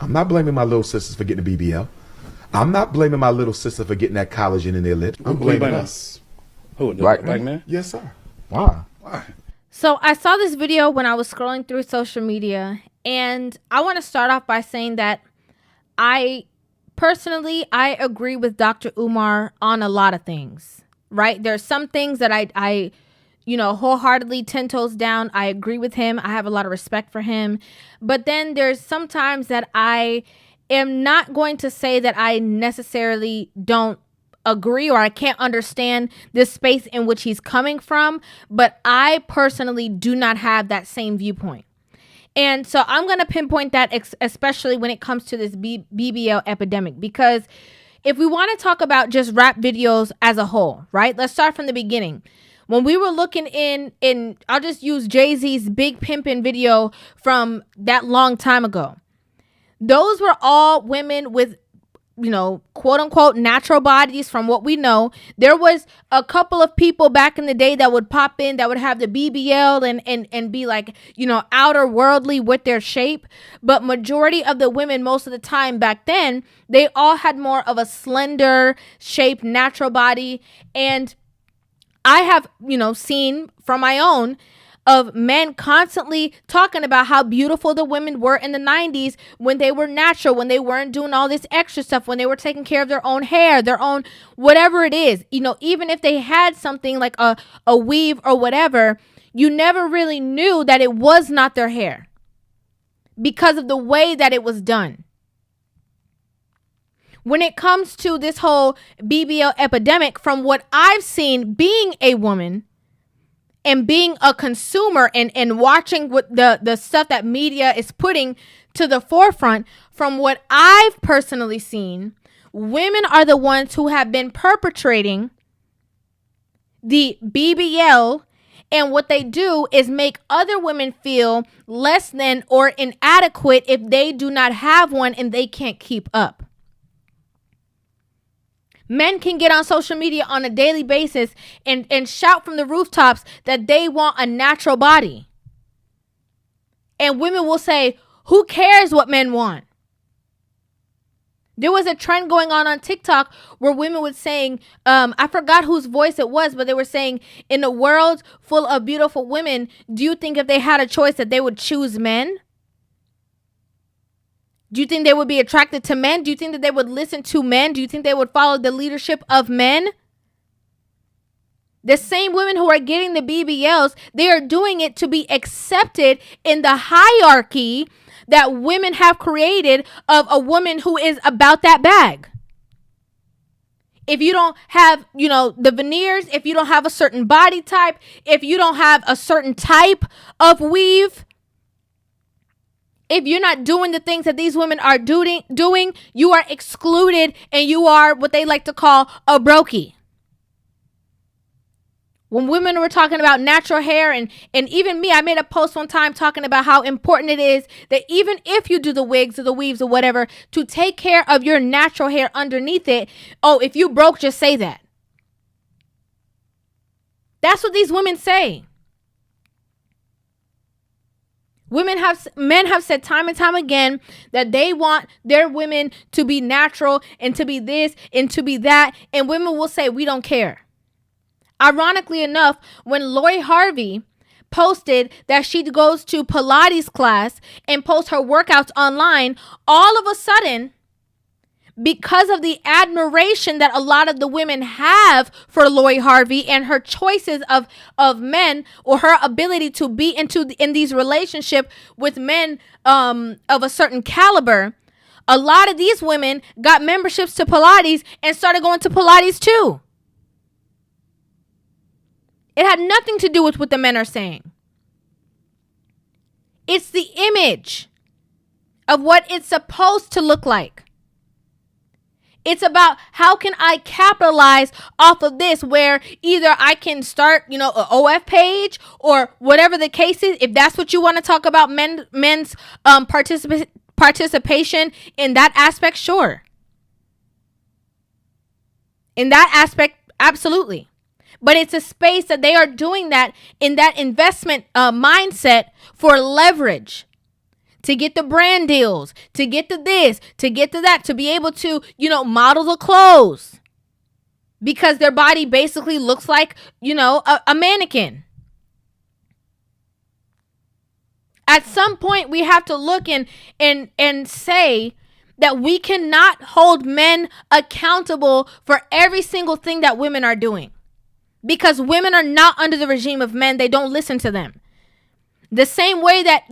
I'm not blaming my little sisters for getting a BBL. I'm not blaming my little sister for getting that collagen in their lips. I'm blaming us. Who? The black man? Yes, sir. Why? So I saw this video when I was scrolling through social media, and I want to start off by saying that I agree with Dr. Umar on a lot of things, right? There's some things that I wholeheartedly 10 toes down. I agree with him. I have a lot of respect for him. But then there's sometimes that I am not going to say that I necessarily don't agree or I can't understand this space in which he's coming from. But I personally do not have that same viewpoint. And so I'm going to pinpoint that especially when it comes to this BBL epidemic, because if we want to talk about just rap videos as a whole, right? Let's start from the beginning. When we were looking in I'll just use Jay-Z's Big Pimpin' video from that long time ago. Those were all women with, quote unquote, natural bodies from what we know. There was a couple of people back in the day that would pop in that would have the BBL and be like, outer worldly with their shape. But majority of the women, most of the time back then, they all had more of a slender shaped natural body. And I have, seen from my own of men constantly talking about how beautiful the women were in the 90s when they were natural, when they weren't doing all this extra stuff, when they were taking care of their own hair, their own whatever it is. Even if they had something like a weave or whatever, you never really knew that it was not their hair because of the way that it was done. When it comes to this whole BBL epidemic, from what I've seen being a woman and being a consumer and watching what the stuff that media is putting to the forefront, from what I've personally seen, women are the ones who have been perpetrating the BBL. And what they do is make other women feel less than or inadequate if they do not have one and they can't keep up. Men can get on social media on a daily basis and shout from the rooftops that they want a natural body. And women will say, who cares what men want? There was a trend going on TikTok where women were saying, I forgot whose voice it was, but they were saying, in a world full of beautiful women, do you think if they had a choice that they would choose men? Do you think they would be attracted to men? Do you think that they would listen to men? Do you think they would follow the leadership of men? The same women who are getting the BBLs, they are doing it to be accepted in the hierarchy that women have created of a woman who is about that bag. If you don't have, the veneers, if you don't have a certain body type, if you don't have a certain type of weave, if you're not doing the things that these women are doing, you are excluded and you are what they like to call a brokey. When women were talking about natural hair and even me, I made a post one time talking about how important it is that even if you do the wigs or the weaves or whatever, to take care of your natural hair underneath it. Oh, if you broke, just say that. That's what these women say. Men have said time and time again that they want their women to be natural and to be this and to be that. And women will say, we don't care. Ironically enough, when Lori Harvey posted that she goes to Pilates class and posts her workouts online, all of a sudden, because of the admiration that a lot of the women have for Lori Harvey and her choices of men, or her ability to be in these relationships with men of a certain caliber, a lot of these women got memberships to Pilates and started going to Pilates too. It had nothing to do with what the men are saying. It's the image of what it's supposed to look like. It's about how can I capitalize off of this, where either I can start, an OF page or whatever the case is. If that's what you want to talk about, men's participation in that aspect, sure. In that aspect, absolutely. But it's a space that they are doing that in that investment mindset for leverage. to get the brand deals, to get to this, to get to that, to be able to, model the clothes. Because their body basically looks like, a mannequin. At some point, we have to look and say that we cannot hold men accountable for every single thing that women are doing. Because women are not under the regime of men. They don't listen to them. The same way that,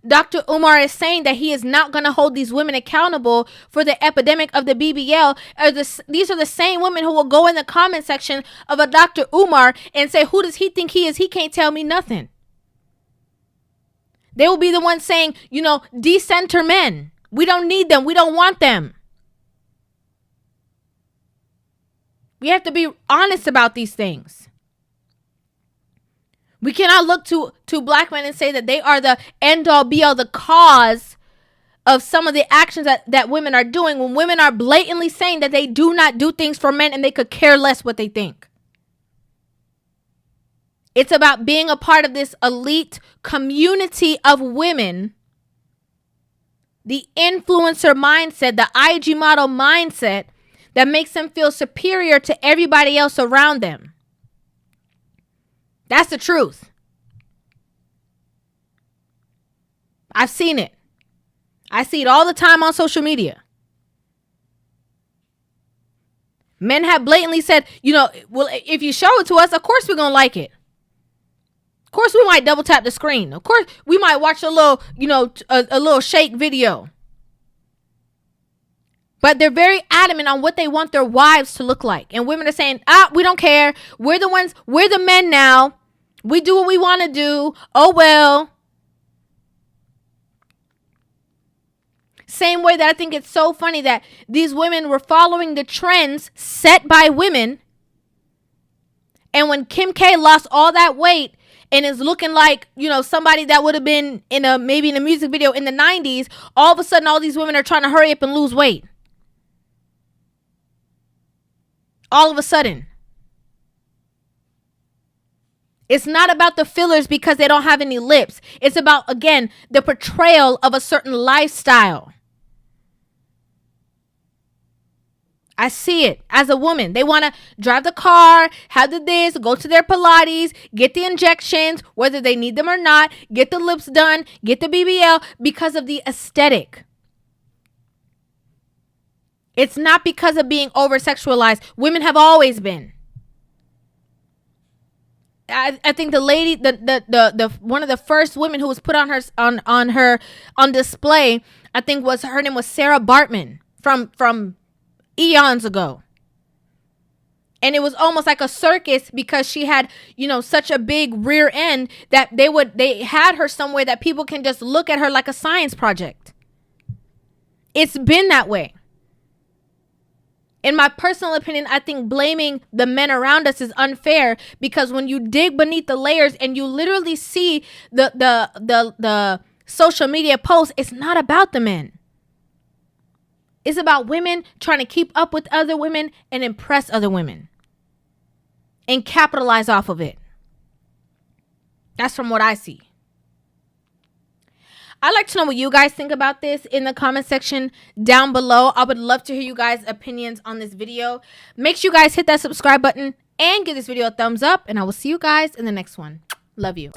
Dr. Umar is saying that he is not going to hold these women accountable for the epidemic of the BBL. These are the same women who will go in the comment section of a Dr. Umar and say, who does he think he is? He can't tell me nothing. They will be the ones saying, decenter men. We don't need them. We don't want them. We have to be honest about these things. We cannot look to black men and say that they are the end all be all, the cause of some of the actions that women are doing, when women are blatantly saying that they do not do things for men and they could care less what they think. It's about being a part of this elite community of women, the influencer mindset, the IG model mindset that makes them feel superior to everybody else around them. That's the truth. I've seen it. I see it all the time on social media. Men have blatantly said, well, if you show it to us, of course we're going to like it. Of course we might double tap the screen. Of course we might watch a little, a little shake video. But they're very adamant on what they want their wives to look like. And women are saying, we don't care. We're the men now. We do what we want to do. Oh, well. Same way that I think it's so funny that these women were following the trends set by women. And when Kim K lost all that weight and is looking like, somebody that would have been maybe in a music video in the 90s, all of a sudden all these women are trying to hurry up and lose weight. All of a sudden. It's not about the fillers because they don't have any lips. It's about, again, the portrayal of a certain lifestyle. I see it as a woman. They want to drive the car, have the this, go to their Pilates, get the injections, whether they need them or not, get the lips done, get the BBL because of the aesthetic. It's not because of being over-sexualized. Women have always been. I think the lady, the one of the first women who was put on display, I think her name was Sarah Bartman from eons ago. And it was almost like a circus because she had, such a big rear end that they had her somewhere that people can just look at her like a science project. It's been that way. In my personal opinion, I think blaming the men around us is unfair because when you dig beneath the layers and you literally see the social media posts, it's not about the men. It's about women trying to keep up with other women and impress other women and capitalize off of it. That's from what I see. I'd like to know what you guys think about this in the comment section down below. I would love to hear you guys' opinions on this video. Make sure you guys hit that subscribe button and give this video a thumbs up. And I will see you guys in the next one. Love you.